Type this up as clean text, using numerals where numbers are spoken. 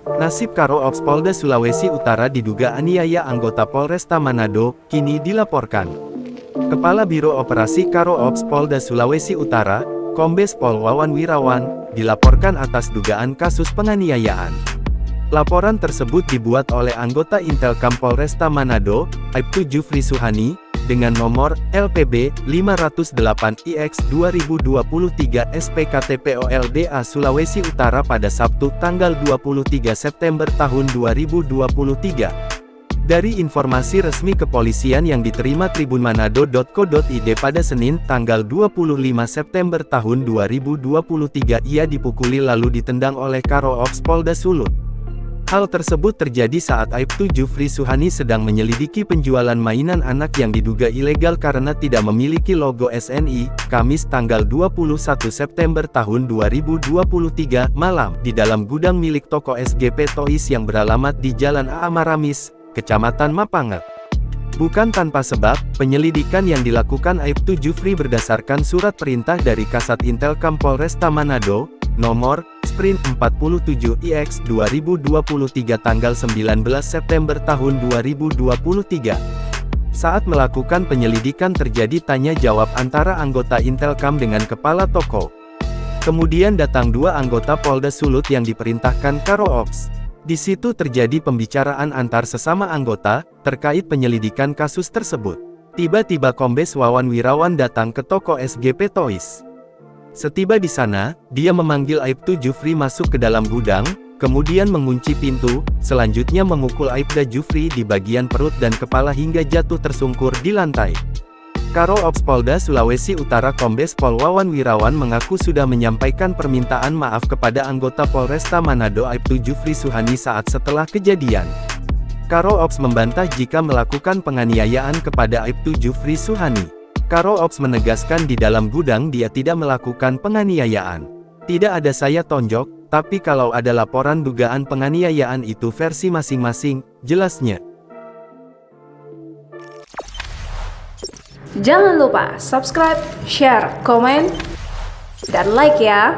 Nasib Karo Ops Polda Sulawesi Utara diduga aniaya anggota Polresta Manado, kini dilaporkan. Kepala Biro Operasi Karo Ops Polda Sulawesi Utara, Kombes Pol Wawan Wirawan, dilaporkan atas dugaan kasus penganiayaan. Laporan tersebut dibuat oleh anggota Intelkam Polresta Manado, Aibtu Jufri Suhani, dengan nomor LPB 508IX 2023 SPKTPOLDA Sulawesi Utara pada Sabtu tanggal 23 September tahun 2023. Dari informasi resmi kepolisian yang diterima tribunmanado.co.id pada Senin tanggal 25 September tahun 2023, ia dipukuli lalu ditendang oleh Karo Ops Polda Sulut. Hal tersebut terjadi saat Aibtu Jufri Suhani sedang menyelidiki penjualan mainan anak yang diduga ilegal karena tidak memiliki logo SNI, Kamis tanggal 21 September tahun 2023 malam, di dalam gudang milik toko SGP Toys yang beralamat di Jalan A. Maramis, Kecamatan Mapanget. Bukan tanpa sebab, penyelidikan yang dilakukan Aibtu Jufri berdasarkan surat perintah dari Kasat Intelkam Polresta Manado, nomor Sprint 47IX 2023 tanggal 19 September tahun 2023. Saat melakukan penyelidikan terjadi tanya jawab antara anggota Intelkam dengan kepala toko. Kemudian datang dua anggota Polda Sulut yang diperintahkan Karo Ops. Di situ terjadi pembicaraan antar sesama anggota terkait penyelidikan kasus tersebut. Tiba-tiba Kombes Wawan Wirawan datang ke toko SGP Toys. Setiba di sana, dia memanggil Aibtu Jufri masuk ke dalam gudang, kemudian mengunci pintu, selanjutnya memukul Aibda Jufri di bagian perut dan kepala hingga jatuh tersungkur di lantai. Karo Ops Polda Sulawesi Utara Kombes Pol Wawan Wirawan mengaku sudah menyampaikan permintaan maaf kepada anggota Polresta Manado Aibtu Jufri Suhani saat setelah kejadian. Karo Ops membantah jika melakukan penganiayaan kepada Aibtu Jufri Suhani. Karo Ops menegaskan di dalam gudang dia tidak melakukan penganiayaan. Tidak ada saya tonjok, tapi kalau ada laporan dugaan penganiayaan itu versi masing-masing, jelasnya. Jangan lupa subscribe, share, komen, dan like ya.